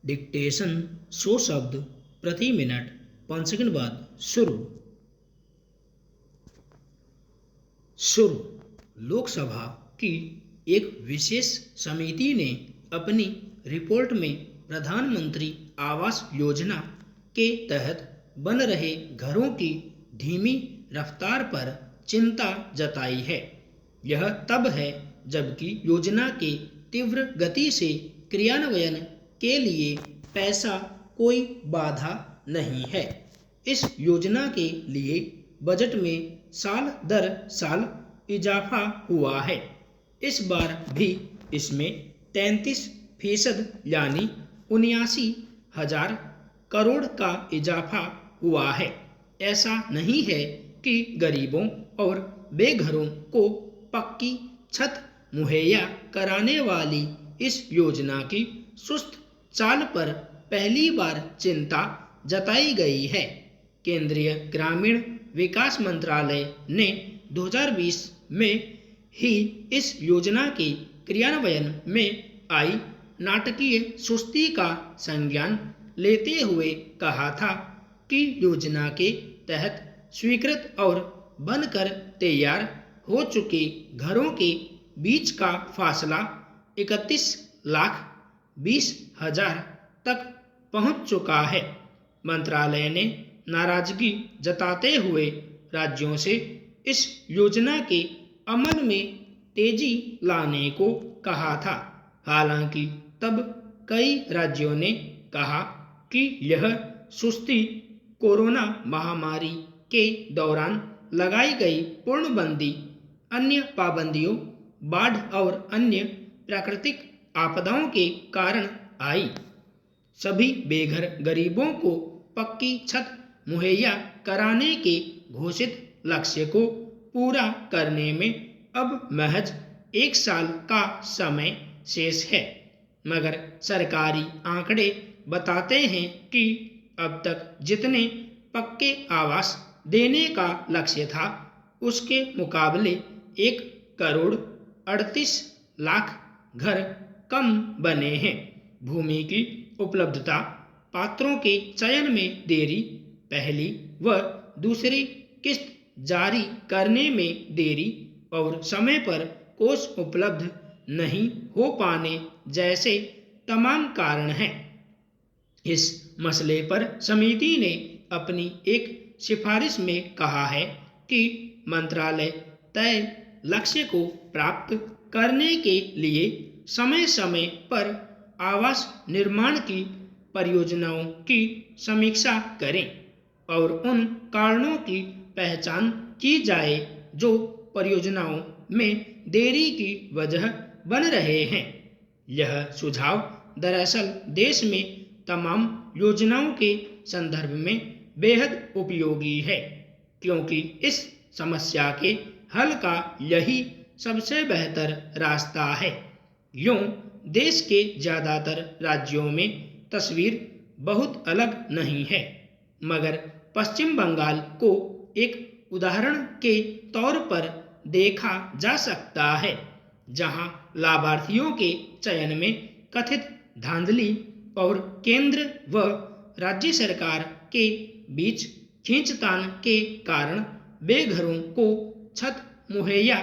Dictation 100 शब्द प्रति minute. 5 second बाद शुरू। लोकसभा की एक विशेष समिति ने अपनी रिपोर्ट में प्रधानमंत्री आवास योजना के तहत बन रहे घरों की धीमी रफ्तार पर चिंता जताई है। यह तब है जबकि योजना के तीव्र गति से क्रियान्वयन के लिए पैसा कोई बाधा नहीं है। इस योजना के लिए बजट में साल दर साल इजाफा हुआ है। इस बार भी इसमें 33% यानी 79,000 करोड़ का इजाफा हुआ है। ऐसा नहीं है कि गरीबों और बेघरों को पक्की छत मुहैया कराने वाली इस योजना की सुस्त चाल पर पहली बार चिंता जताई गई है। केंद्रीय ग्रामीण विकास मंत्रालय ने 2020 में ही इस योजना के क्रियान्वयन में आई नाटकीय सुस्ती का संज्ञान लेते हुए कहा था कि योजना के तहत स्वीकृत और बनकर तैयार हो चुके घरों के बीच का फासला 31,20,000 तक पहुंच चुका है। मंत्रालय ने नाराजगी जताते हुए राज्यों से इस योजना के अमल में तेजी लाने को कहा था। हालांकि तब कई राज्यों ने कहा कि यह सुस्ती कोरोना महामारी के दौरान लगाई गई पूर्णबंदी, अन्य पाबंदियों, बाढ़ और अन्य प्राकृतिक आपदाओं के कारण आई। सभी बेघर गरीबों को पक्की छत मुहैया कराने के घोषित लक्ष्य को पूरा करने में अब महज 1 साल का समय शेष है। मगर सरकारी आंकड़े बताते हैं कि अब तक जितने पक्के आवास देने का लक्ष्य था, उसके मुकाबले 1,38,00,000 घर कम बने हैं। भूमि की उपलब्धता, पात्रों के चयन में देरी, पहली व दूसरी किस्त जारी करने में देरी और समय पर कोष उपलब्ध नहीं हो पाने जैसे तमाम कारण हैं। इस मसले पर समिति ने अपनी एक सिफारिश में कहा है कि मंत्रालय तय लक्ष्य को प्राप्त करने के लिए समय समय पर आवास निर्माण की परियोजनाओं की समीक्षा करें और उन कारणों की पहचान की जाए जो परियोजनाओं में देरी की वजह बन रहे हैं। यह सुझाव दरअसल देश में तमाम योजनाओं के संदर्भ में बेहद उपयोगी है, क्योंकि इस समस्या के हल का यही सबसे बेहतर रास्ता है। यूं देश के ज़्यादातर राज्यों में तस्वीर बहुत अलग नहीं है, मगर पश्चिम बंगाल को एक उदाहरण के तौर पर देखा जा सकता है, जहां लाभार्थियों के चयन में कथित धांधली और केंद्र व राज्य सरकार के बीच खींचतान के कारण बेघरों को छत मुहैया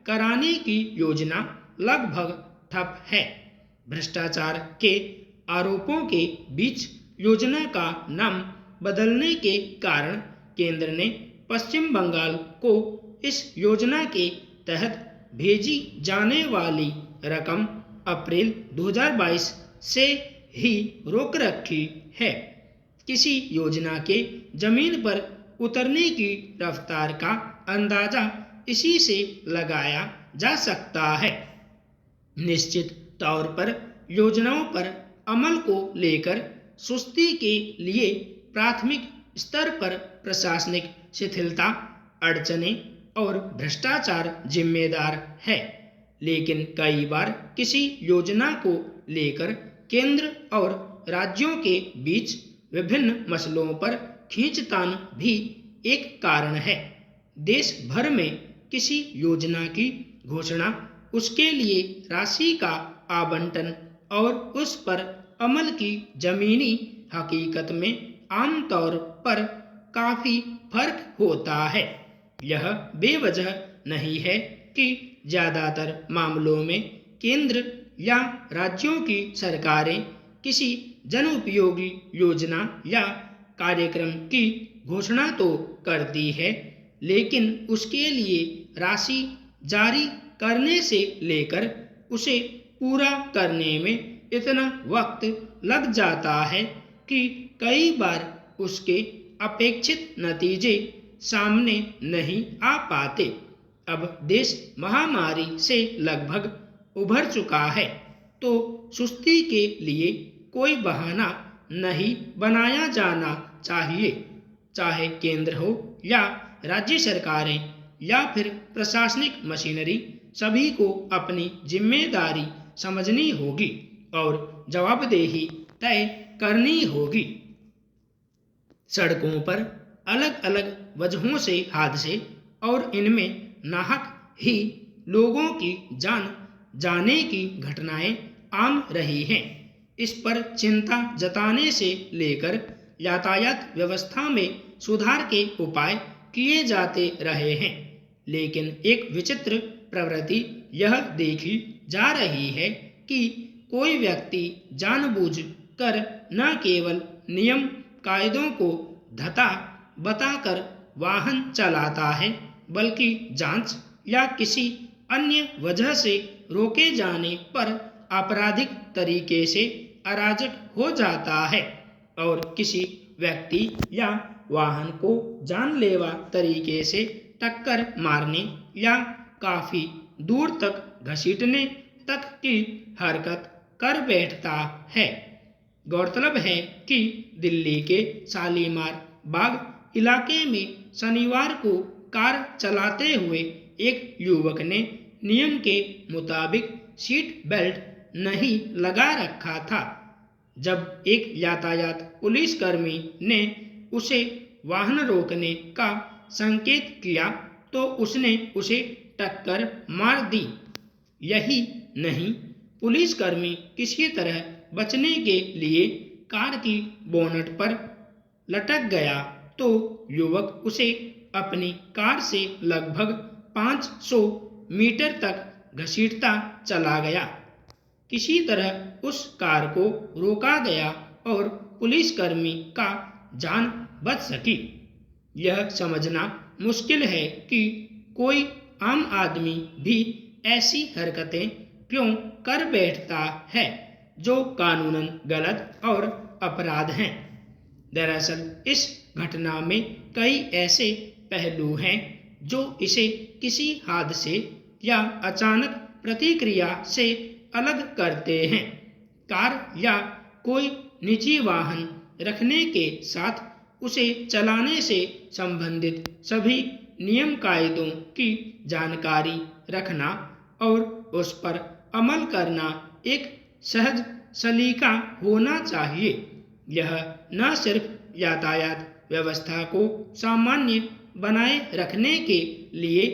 कराने की योजना लगभग ठप है। भ्रष्टाचार के आरोपों के बीच योजना का नाम बदलने के कारण केंद्र ने पश्चिम बंगाल को इस योजना के तहत भेजी जाने वाली रकम अप्रैल 2022 से ही रोक रखी है। किसी योजना के जमीन पर उतरने की रफ्तार का अंदाजा इसी से लगाया जा सकता है। निश्चित तौर पर योजनाओं पर अमल को लेकर सुस्ती के लिए प्राथमिक स्तर पर प्रशासनिक शिथिलता, अड़चनें और भ्रष्टाचार जिम्मेदार है। लेकिन कई बार किसी योजना को लेकर केंद्र और राज्यों के बीच विभिन्न मसलों पर खींचतान भी एक कारण है। देश भर में किसी योजना की घोषणा, उसके लिए राशि का आवंटन और उस पर अमल की जमीनी हकीकत में आमतौर पर काफी फर्क होता है। यह बेवजह नहीं है कि ज्यादातर मामलों में केंद्र या राज्यों की सरकारें किसी जनउपयोगी योजना या कार्यक्रम की घोषणा तो करती है, लेकिन उसके लिए राशि जारी करने से लेकर उसे पूरा करने में इतना वक्त लग जाता है कि कई बार उसके अपेक्षित नतीजे सामने नहीं आ पाते। अब देश महामारी से लगभग उभर चुका है, तो सुस्ती के लिए कोई बहाना नहीं बनाया जाना चाहिए। चाहे केंद्र हो या राज्य सरकारें या फिर प्रशासनिक मशीनरी, सभी को अपनी जिम्मेदारी समझनी होगी और जवाबदेही तय करनी होगी। सड़कों पर अलग अलग वजहों से हादसे और इनमें नाहक ही लोगों की जान जाने की घटनाएं आम रही हैं। इस पर चिंता जताने से लेकर यातायात व्यवस्था में सुधार के उपाय किए जाते रहे हैं, लेकिन एक विचित्र प्रवृत्ति यह देखी जा रही है कि कोई व्यक्ति जानबूझकर न केवल नियम कायदों को धता बताकर वाहन चलाता है, बल्कि जांच या किसी अन्य वजह से रोके जाने पर आपराधिक तरीके से अराजक हो जाता है और किसी व्यक्ति या वाहन को जानलेवा तरीके से टक्कर मारने या काफी दूर तक घसीटने तक की हरकत कर बैठता है। गौरतलब है कि दिल्ली के शालीमार बाग इलाके में शनिवार को कार चलाते हुए एक युवक ने नियम के मुताबिक सीट बेल्ट नहीं लगा रखा था। जब एक यातायात पुलिसकर्मी ने उसे वाहन रोकने का संकेत किया तो उसने उसे टक्कर मार दी। यही नहीं, पुलिसकर्मी किसी तरह बचने के लिए कार की बोनट पर लटक गया तो युवक उसे अपनी कार से लगभग 500 मीटर तक घसीटता चला गया। किसी तरह उस कार को रोका गया और पुलिसकर्मी का जान बच सकी। यह समझना मुश्किल है कि कोई आम आदमी भी ऐसी हरकतें क्यों कर बैठता है जो कानूनन गलत और अपराध हैं। दरअसल इस घटना में कई ऐसे पहलू हैं जो इसे किसी हादसे या अचानक प्रतिक्रिया से अलग करते हैं। कार या कोई निजी वाहन रखने के साथ उसे चलाने से संबंधित सभी नियम कायदों की जानकारी रखना और उस पर अमल करना एक सहज सलीका होना चाहिए। यह न सिर्फ यातायात व्यवस्था को सामान्य बनाए रखने के लिए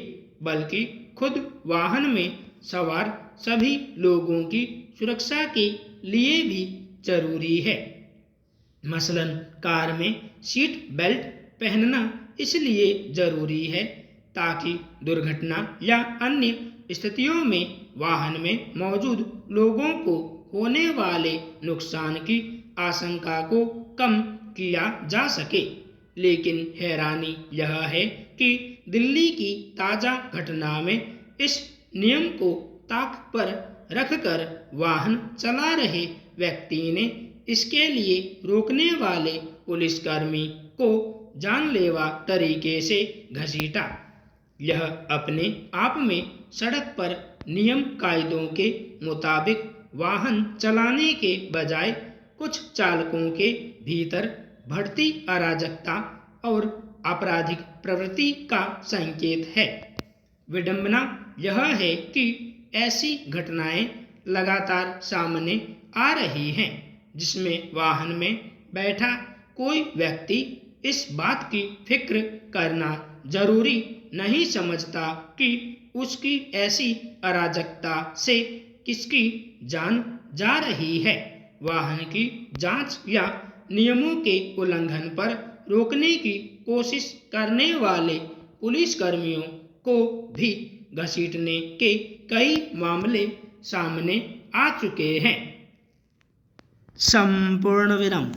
बल्कि खुद वाहन में सवार सभी लोगों की सुरक्षा के लिए भी जरूरी है। मसलन कार में सीट बेल्ट पहनना इसलिए जरूरी है ताकि दुर्घटना या अन्य स्थितियों में वाहन में मौजूद लोगों को होने वाले नुकसान की आशंका को कम किया जा सके। लेकिन हैरानी यह है कि दिल्ली की ताजा घटना में इस नियम को ताक पर रखकर वाहन चला रहे व्यक्ति ने इसके लिए रोकने वाले पुलिसकर्मी को जानलेवा तरीके से घसीटा। यह अपने आप में सड़क पर नियम कायदों के मुताबिक वाहन चलाने के बजाय कुछ चालकों के भीतर बढ़ती अराजकता और आपराधिक प्रवृत्ति का संकेत है। विडंबना यह है कि ऐसी घटनाएं लगातार सामने आ रही हैं जिसमें वाहन में बैठा कोई व्यक्ति इस बात की फिक्र करना जरूरी नहीं समझता कि उसकी ऐसी अराजकता से किसकी जान जा रही है। वाहन की जांच या नियमों के उल्लंघन पर रोकने की कोशिश करने वाले पुलिसकर्मियों को भी घसीटने के कई मामले सामने आ चुके हैं। संपूर्ण विराम।